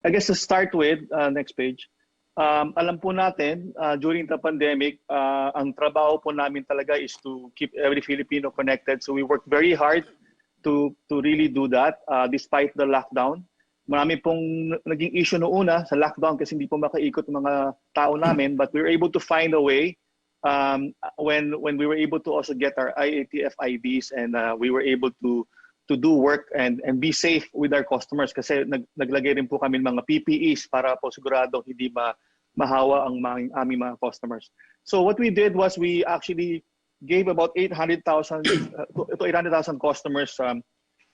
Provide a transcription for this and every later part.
I guess to start with, next page, alam po natin, during the pandemic, ang trabaho po namin talaga is to keep every Filipino connected. So we work very hard to really do that despite the lockdown. Marami pong naging issue noong una sa lockdown kasi hindi po makaikot ng mga tao namin, but we were able to find a way when we were able to also get our IATF IDs, and we were able to do work and be safe with our customers kasi naglagay rin po kami ng mga PPEs para po sigurado hindi mahawa ang aming mga customers. So what we did was we actually gave about 800,000 to 800,000 customers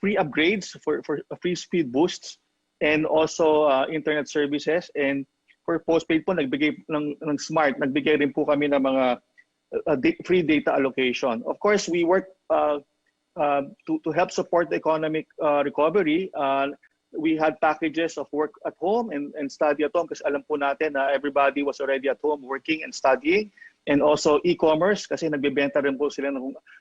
free upgrades for free speed boosts and also internet services. And for postpaid po, nagbigay ng Smart, nagbigay rin po kami ng mga free data allocation. Of course, we work to help support the economic recovery. We had packages of work at home and study at home kasi alam po natin na everybody was already at home working and studying. And also e-commerce kasi nagbebenta rin po sila,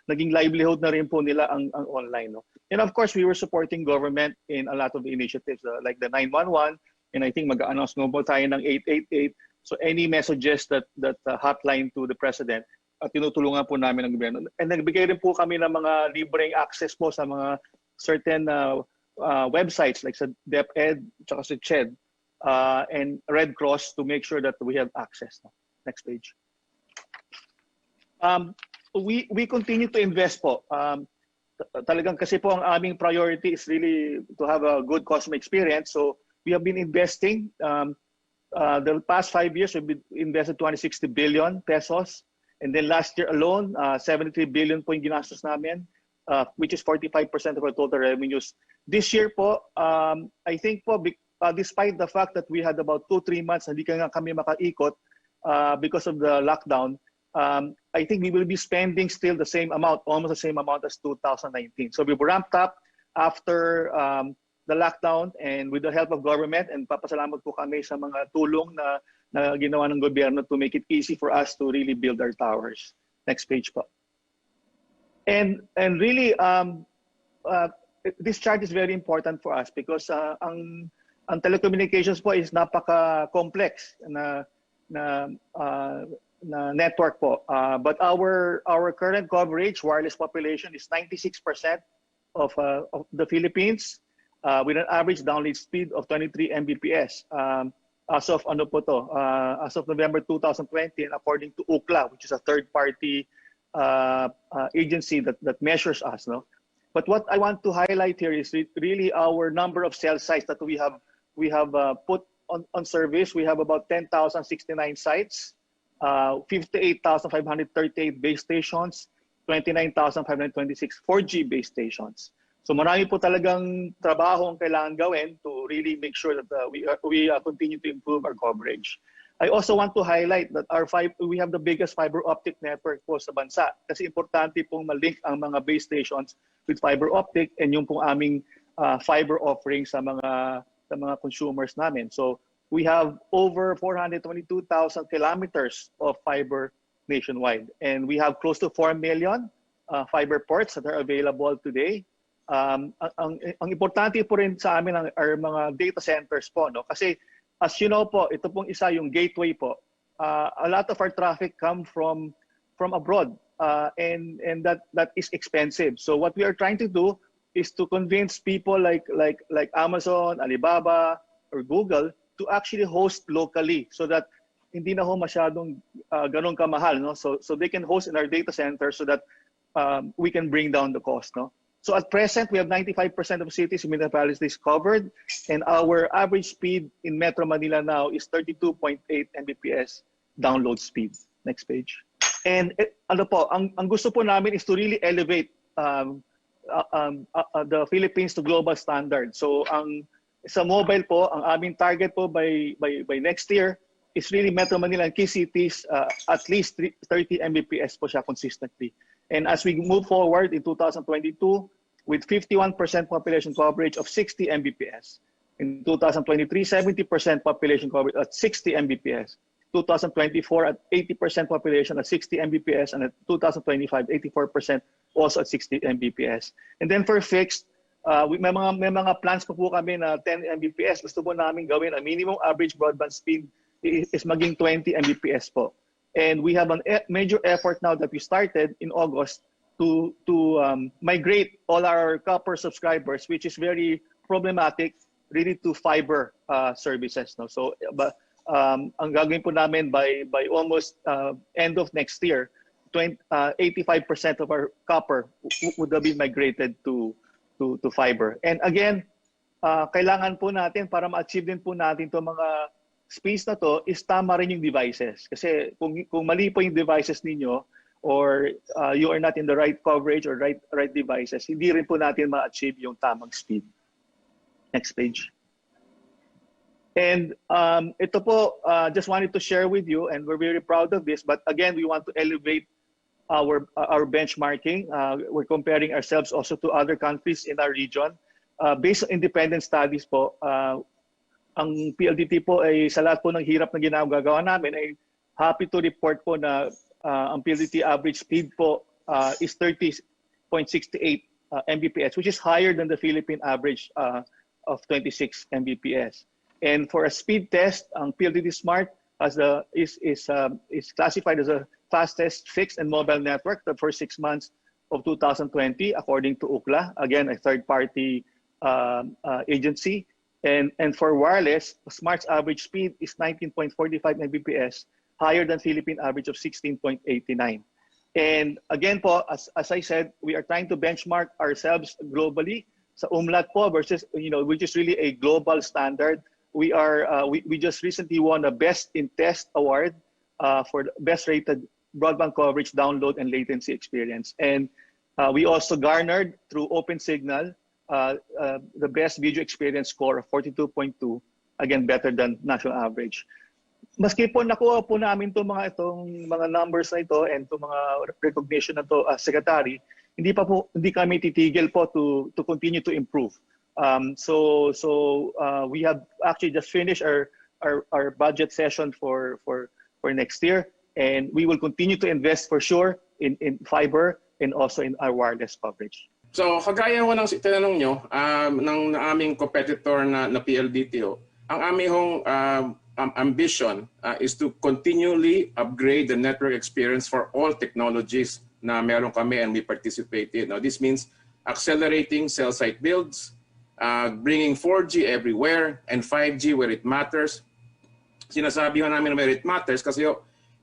naging livelihood na rin po nila ang online. No? And of course, we were supporting government in a lot of the initiatives like the 911, and I think mag-announce mo po tayo ng 888. So any messages that hotline to the President, at tinutulungan po namin ng gobyerno. And nagbigay rin po kami ng mga libreng access po sa mga certain websites like sa DepEd, tsaka sa CHED, and Red Cross to make sure that we have access. No? Next page. We continue to invest po. Talagang kasi po ang aming priority is really to have a good customer experience. So we have been investing. The past 5 years, we've invested 260 billion pesos. And then last year alone, 73 billion po yung ginastos namin, which is 45% of our total revenues. This year po, I think po, despite the fact that we had about 2-3 months, hindi kami makaikot because of the lockdown, I think we will be spending still the same amount, almost the same amount as 2019. So we've ramped up after the lockdown and with the help of government, and papasalamat po kami sa mga tulong na ginawa ng gobyerno to make it easy for us to really build our towers. Next page po. And really, this chart is very important for us because ang telecommunications po is napaka-complex na network po. But our current coverage, wireless population is 96% of the Philippines with an average download speed of 23 Mbps. As of as of November 2020, and according to Ulat, which is a third-party agency that measures us, no. But what I want to highlight here is really our number of cell sites that we have put on service. We have about 10,069 sites, 58,538 base stations, 29,526 4G base stations. So marami po talagang trabaho ang kailangan gawin to really make sure that we continue to improve our coverage. I also want to highlight that we have the biggest fiber optic network po sa bansa kasi importante pong malink ang mga base stations with fiber optic and yung pong aming fiber offering sa mga consumers namin. So we have over 422,000 kilometers of fiber nationwide, and we have close to 4 million fiber ports that are available today. Ang importante po rin sa amin are mga data centers po, no? Kasi as you know po, ito pong isa yung gateway po. A lot of our traffic come from abroad, and that is expensive. So what we are trying to do is to convince people like Amazon, Alibaba, or Google to actually host locally so that hindi na ho masyadong ganun kamahal, no? So they can host in our data center so that we can bring down the cost, no? So at present, we have 95% of cities and municipalities covered, and our average speed in Metro Manila now is 32.8 Mbps download speed. Next page. And ang gusto po namin is to really elevate the Philippines to global standards. So sa mobile po, ang aming target po by next year is really Metro Manila and key cities, at least 30 Mbps po siya consistently. And as we move forward in 2022, with 51% population coverage of 60 Mbps. In 2023, 70% population coverage at 60 Mbps. 2024 at 80% population at 60 Mbps, and at 2025, 84% also at 60 Mbps. And then for fixed, may mga plans po kami na 10 Mbps. Gusto po namin gawin, ang minimum average broadband speed is maging 20 Mbps po. And we have a major effort now that we started in August to migrate all our copper subscribers, which is very problematic, really to fiber services. No? So, ang gagawin po namin by almost end of next year, 85% of our copper would have been migrated to fiber. And again, kailangan po natin para ma-achieve din po natin itong mga space na to is tama rin yung devices. Kasi kung mali po yung devices ninyo or you are not in the right coverage or right devices, hindi rin po natin ma-achieve yung tamang speed. Next page. And ito po, just wanted to share with you, and we're very proud of this, but again, we want to elevate our benchmarking. We're comparing ourselves also to other countries in our region. Based on independent studies po, ang PLDT po ay sa lahat po ng hirap na ginagawa namin ay happy to report po na ang PLDT average speed po is 30.68 Mbps, which is higher than the Philippine average of 26 Mbps. And for a speed test, ang PLDT-Smart is classified as a fastest fixed and mobile network the first 6 months of 2020, according to Ookla, again a third-party agency. And for wireless, Smart's average speed is 19.45 Mbps, higher than Philippine average of 16.89. And again po, as I said, we are trying to benchmark ourselves globally sa Ulat po versus, which is really a global standard. We just recently won a Best in Test award for the best rated broadband coverage, download, and latency experience. And we also garnered through OpenSignal the best video experience score of 42.2, again better than national average. Maski po nakuha po namin itong mga numbers na ito and itong mga recognition na ito, Secretary, hindi kami titigil po to continue to improve. So we have actually just finished our budget session for next year, and we will continue to invest for sure in fiber and also in our wireless coverage. So, kagaya ho ng tinanong nyo, ng aming competitor na PLDT, ang aming ambition is to continually upgrade the network experience for all technologies na meron kami and we participate in. Now, this means accelerating cell site builds, bringing 4G everywhere and 5G where it matters. Sinasabi ho namin where it matters kasi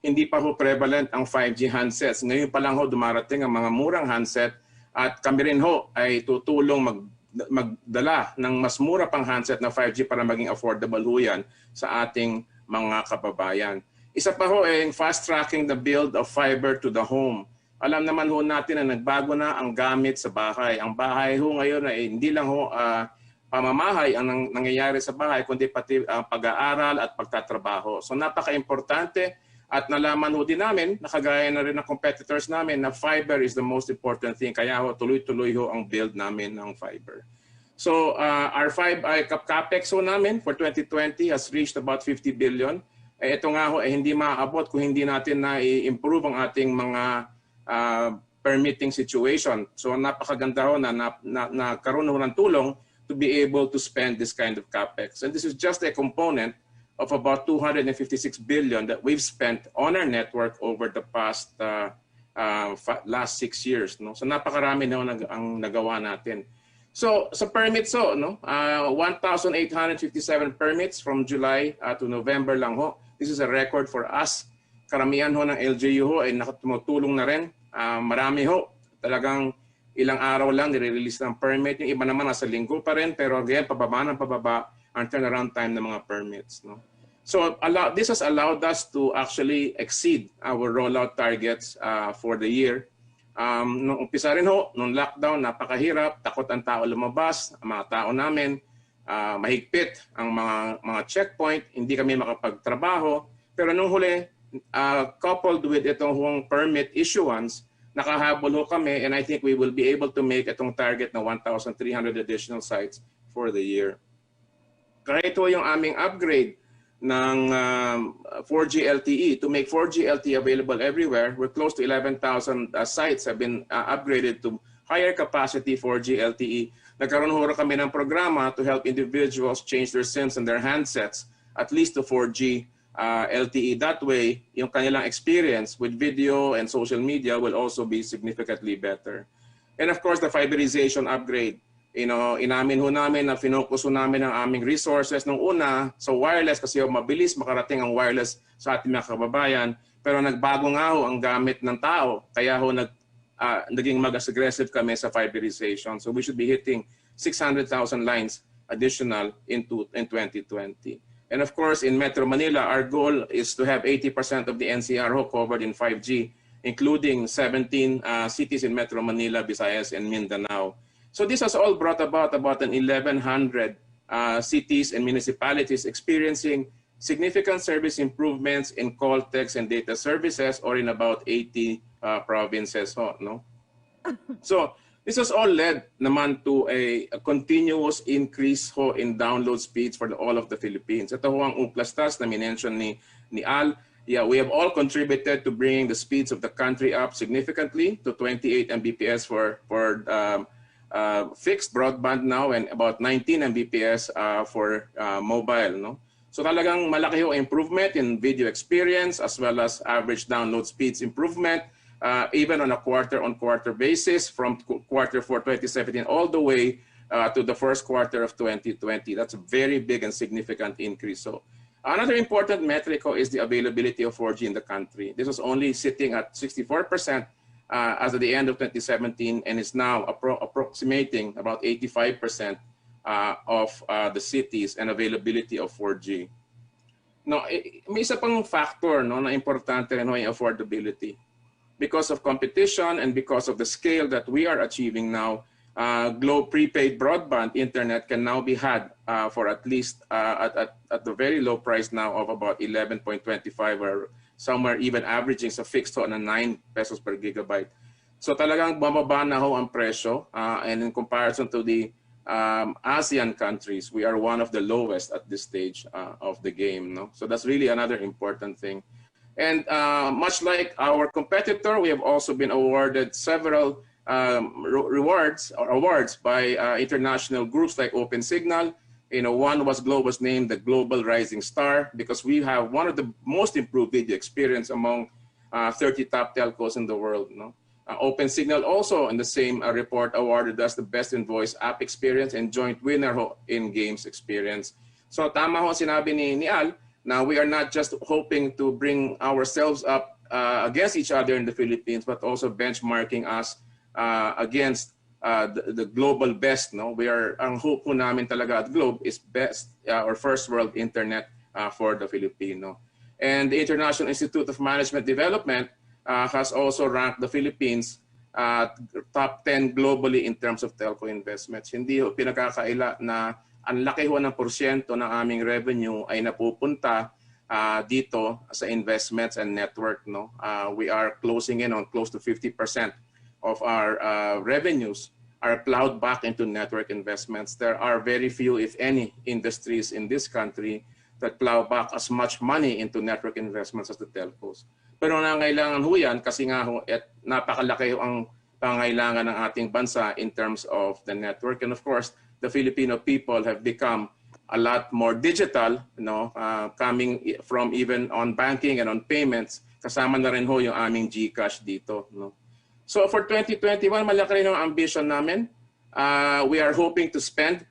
hindi pa ho prevalent ang 5G handsets. Ngayon pa lang ho dumarating ang mga murang handset. At kami rin ho ay tutulong magdala ng mas mura pang handset na 5G para maging affordable ho yan sa ating mga kababayan. Isa pa ho ay fast-tracking the build of fiber to the home. Alam naman ho natin na nagbago na ang gamit sa bahay. Ang bahay ho ngayon ay hindi lang ho pamamahay ang nangyayari sa bahay, kundi pati pag-aaral at pagtatrabaho. So napaka-importante. At nalaman ho din namin, nakagaya na rin ng competitors namin, na fiber is the most important thing. Kaya ho, tuloy-tuloy ho ang build namin ng fiber. So our capex ho namin for 2020 has reached about 50 billion. Ito nga ho, hindi maaabot kung hindi natin na-improve ang ating mga permitting situation. So napakaganda ho na nagkaroon ho ng tulong to be able to spend this kind of capex. And this is just a component of about 256 billion that we've spent on our network over the past last 6 years. No? So napakarami na ang nagawa natin. So sa permits, 1,857 permits from July to November lang ho. This is a record for us. Karamihan ho ng LGU ho ay tumutulong na rin. Marami ho. Talagang ilang araw lang nire-release ng permit. Yung iba naman nasa linggo pa rin. Pero again, pababa ang turnaround time ng mga permits. No? So this has allowed us to actually exceed our rollout targets for the year. Nung umpisa rin ho, nung lockdown, napakahirap, takot ang tao lumabas, ang mga tao namin, mahigpit ang mga checkpoint, hindi kami makapagtrabaho. Pero nung huli, coupled with itong permit issuance, nakahabol ho kami, and I think we will be able to make itong target na 1,300 additional sites for the year. Kahit ho yung aming upgrade ng 4G LTE to make 4G LTE available everywhere, we're close to 11,000 sites have been upgraded to higher capacity 4G LTE. Nagkaroon ho kami ng programa to help individuals change their SIMs and their handsets at least to 4G LTE. That way, yung kanilang experience with video and social media will also be significantly better. And of course, the fiberization upgrade. Inamin ho namin na finocus ho namin ang aming resources nung una sa wireless kasi mabilis makarating ang wireless sa ating mga kababayan. Pero nagbago nga ho ang gamit ng tao. Kaya ho naging mag-aggressive kami sa fiberization. So we should be hitting 600,000 lines additional in 2020. And of course, in Metro Manila, our goal is to have 80% of the NCR ho covered in 5G, including 17 cities in Metro Manila, Visayas, and Mindanao. So this has all brought about an 1,100 cities and municipalities experiencing significant service improvements in call, text, and data services, or in about 80 provinces. No? So this has all led naman to a continuous increase ho in download speeds for all of the Philippines. Ito ho ang uplastas na minention ni Al. Yeah, we have all contributed to bringing the speeds of the country up significantly to 28 Mbps for fixed broadband now, and about 19 Mbps for mobile. No? So talagang malaki yung improvement in video experience as well as average download speeds improvement, even on a quarter-on-quarter basis from quarter 4 2017 all the way to the first quarter of 2020. That's a very big and significant increase. So another important metric is the availability of 4G in the country. This was only sitting at 64% as of the end of 2017, and is now approximating about 85% of the cities and availability of 4G. No, may isa pang factor no, na importante rin yung affordability. Because of competition and because of the scale that we are achieving now, Globe prepaid broadband internet can now be had for at least at the very low price now of about 11.25, or somewhere even averaging sa fixed on 9 pesos per gigabyte. So talagang bumaba na ho ang presyo, and in comparison to the ASEAN countries, we are one of the lowest at this stage of the game. No? So that's really another important thing. And much like our competitor, we have also been awarded several awards by international groups like OpenSignal. One was named the Global Rising Star because we have one of the most improved video experience among 30 top telcos in the world. No? OpenSignal also in the same report awarded us the best in voice app experience and joint winner in games experience. So tama ho sinabi ni Al, now we are not just hoping to bring ourselves up against each other in the Philippines, but also benchmarking us against the global best. No, we are ang hope po namin talaga at Globe is best or first world internet for the Filipino. And the International Institute of Management Development has also ranked the Philippines top 10 globally in terms of telco investments. Hindi ho pinakakaila na ang laki ho ng porsyento ng aming revenue ay napupunta dito sa investments and network. No, we are closing in on close to 50% of our revenues are plowed back into network investments. There are very few, if any, industries in this country that plow back as much money into network investments as the telcos. Pero nangailangan ho yan kasi nga ho, napakalaki ho ang pangailangan ng ating bansa in terms of the network. And of course, the Filipino people have become a lot more digital, coming from even on banking and on payments. Kasama na rin ho yung aming GCash dito. No? So for 2021, malaki rin ang ambition namin. We are hoping to spend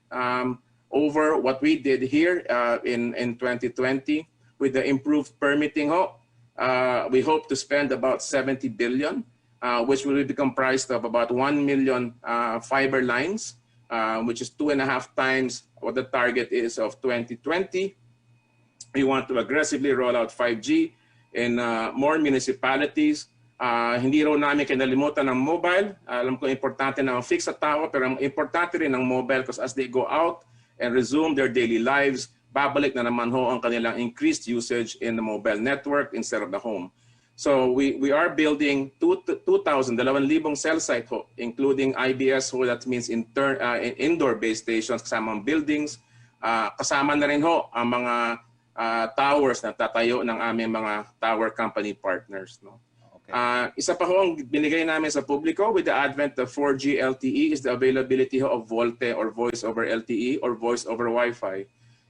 over what we did here in 2020 with the improved permitting. We hope to spend about 70 billion, which will be comprised of about 1 million fiber lines, which is 2.5 times what the target is of 2020. We want to aggressively roll out 5G in more municipalities. Hindi raw namin kinalimutan ng mobile. Alam ko importante na ang fixed sa tao, pero importante rin ang mobile because as they go out and resume their daily lives, babalik na naman ho ang kanilang increased usage in the mobile network instead of the home. So we are building 2,000 cell site ho, including IBS ho, that means indoor base stations kasama ang buildings. Kasama na rin ho ang mga towers na tatayo ng aming mga tower company partners. No? Isa pa ho ang binigay namin sa publiko with the advent of 4G LTE is the availability of VoLTE or Voice over LTE or Voice over Wi-Fi.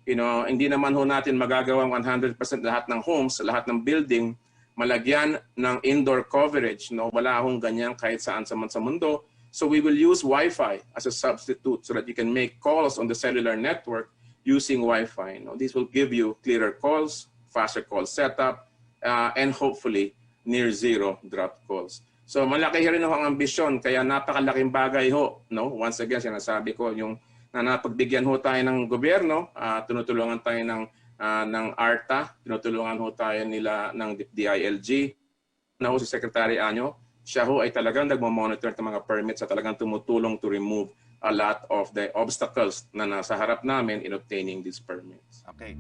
Hindi naman ho natin magagawang 100% lahat ng homes, lahat ng building, malagyan ng indoor coverage. Wala hong ganyan kahit saan sa mundo. So we will use Wi-Fi as a substitute so that you can make calls on the cellular network using Wi-Fi. This will give you clearer calls, faster call setup, and hopefully near zero drop calls. So malaki rin ho ang ambisyon, kaya napakalaking bagay ho. Once again, sinasabi ko, yung napagbigyan ho tayo ng gobyerno, tinutulungan tayo ng ARTA, tinutulungan ho tayo nila ng DILG, na ho si Secretary Anyo, siya ho ay talagang nagmamonitor ng mga permits at talagang tumutulong to remove a lot of the obstacles na nasa harap namin in obtaining these permits. Okay.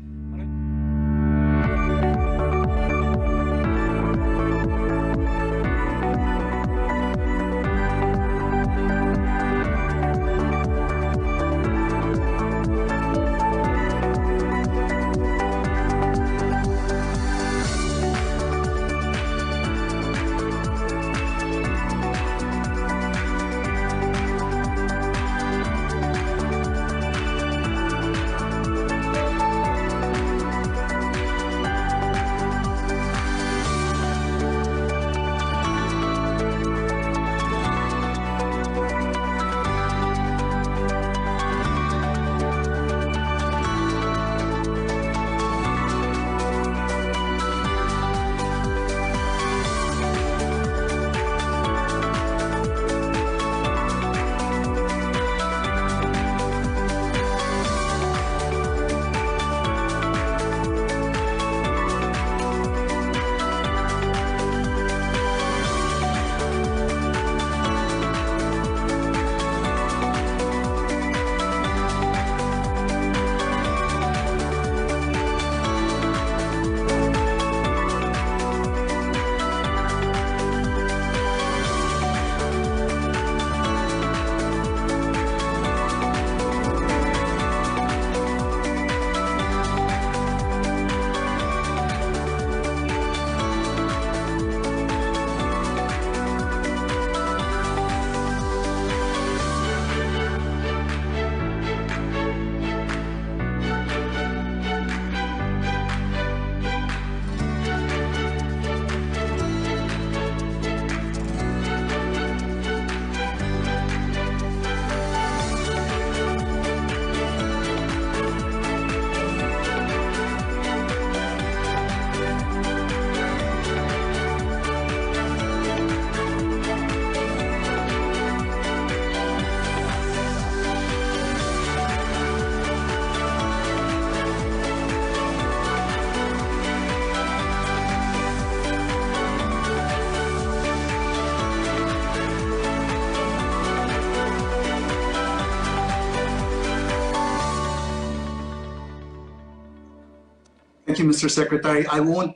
Thank you, Mr. Secretary. I won't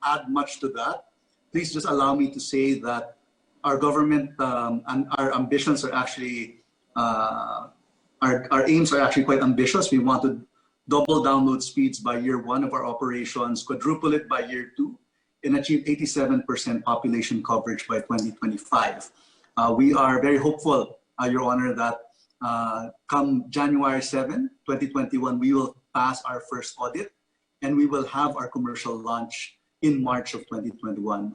add much to that. Please just allow me to say that our government and our ambitions are actually, our aims are actually quite ambitious. We want to double download speeds by year 1 of our operations, quadruple it by year 2, and achieve 87% population coverage by 2025. We are very hopeful, Your Honor, that come January 7, 2021, we will pass our first audit and we will have our commercial launch in March of 2021.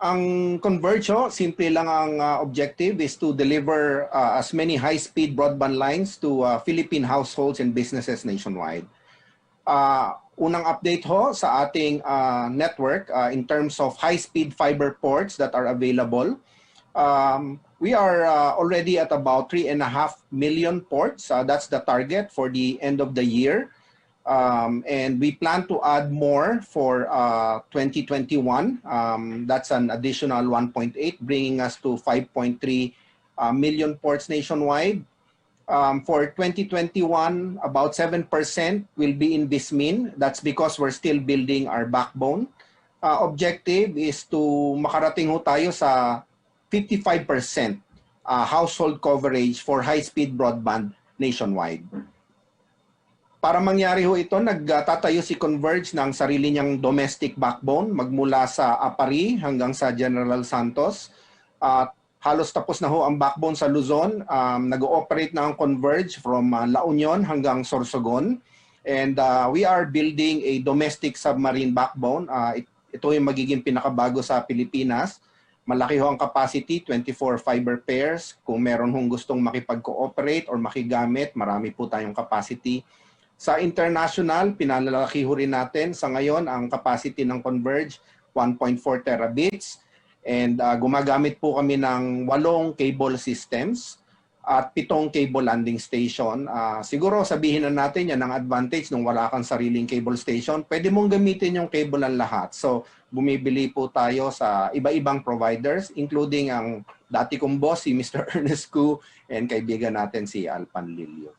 Ang Converge, simple lang ang objective is to deliver as many high-speed broadband lines to Philippine households and businesses nationwide. Unang update sa ating network in terms of high-speed fiber ports that are available. We are already at about 3.5 million ports. That's the target for the end of the year. And we plan to add more for 2021. That's an additional 1.8, bringing us to 5.3 million ports nationwide. For 2021, about 7% will be in Bismin. That's because we're still building our backbone. Objective is to makarating tayo sa 55% household coverage for high-speed broadband nationwide. Para mangyari ho ito, nagtatayo si Converge ng sarili niyang domestic backbone magmula sa Apari hanggang sa General Santos. At halos tapos na ho ang backbone sa Luzon. Nag-ooperate na ang Converge from La Union hanggang Sorsogon. And we are building a domestic submarine backbone. Ito yung magiging pinakabago sa Pilipinas. Malaki ho ang capacity, 24 fiber pairs. Kung meron hong gustong makipag-cooperate or makigamit, marami po tayong capacity. Sa international, pinalalaki ho rin natin. Sa ngayon, ang capacity ng Converge, 1.4 terabits. And gumagamit po kami ng 8 cable systems at 7 cable landing station. Siguro sabihin na natin yan ang advantage nung wala kang sariling cable station. Pwede mong gamitin yung cable ang lahat. So bumibili po tayo sa iba-ibang providers, including ang dati kong boss, si Mr. Ernest Koo, and kaibigan natin si Alpan Lilio.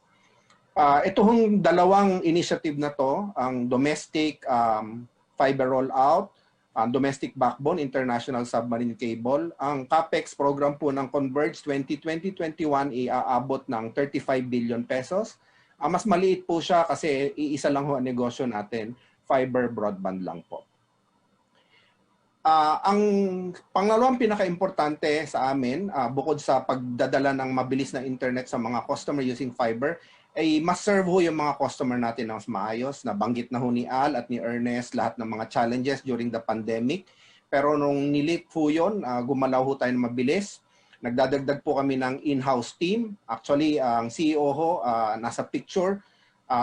Ito hong dalawang initiative na to, ang domestic fiber rollout, ang domestic backbone, international submarine cable. Ang CAPEX program po ng Converge 2020-21 iaabot ng 35 billion pesos. Mas maliit po siya kasi iisa lang ho ang negosyo natin, fiber broadband lang po. Ang pangalawang pinaka-importante sa amin, bukod sa pagdadala ng mabilis na internet sa mga customer using fiber, ay mas serve ho yung mga customer natin ng mas maayos. Nabanggit na ho ni Al at ni Ernest lahat ng mga challenges during the pandemic. Pero nung nilip po yun, gumalaw ho tayo ng mabilis. Nagdadagdag po kami ng in-house team. Actually, ang CEO ho nasa picture.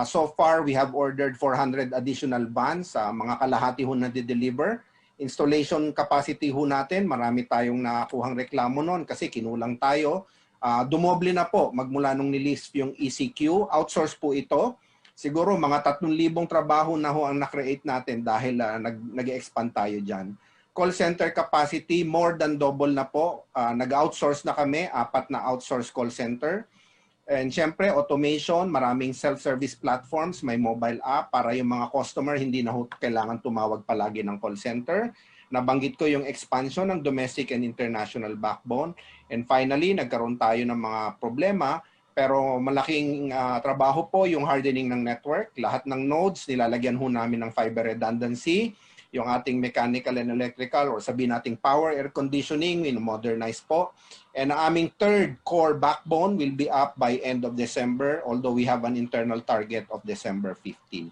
So far, we have ordered 400 additional vans. Mga kalahati ho na di-deliver. Installation capacity ho natin, marami tayong nakuhang reklamo noon kasi kinulang tayo. Dumoble na po magmula nung nilist yung ECQ. Outsource po ito. Siguro mga 3,000 trabaho na ho ang na-create natin dahil nag-expand tayo dyan. Call center capacity, more than double na po. Nag-outsource na kami, 4 na outsource call center. And syempre, automation, maraming self-service platforms, may mobile app para yung mga customer hindi na ho kailangan tumawag palagi ng call center. Nabanggit ko yung expansion ng domestic and international backbone. And finally, nagkaroon tayo ng mga problema, pero malaking trabaho po yung hardening ng network. Lahat ng nodes, nilalagyan ho namin ng fiber redundancy. Yung ating mechanical and electrical or sabihin nating power, air conditioning, modernize po. And ang aming third core backbone will be up by end of December, although we have an internal target of December 15.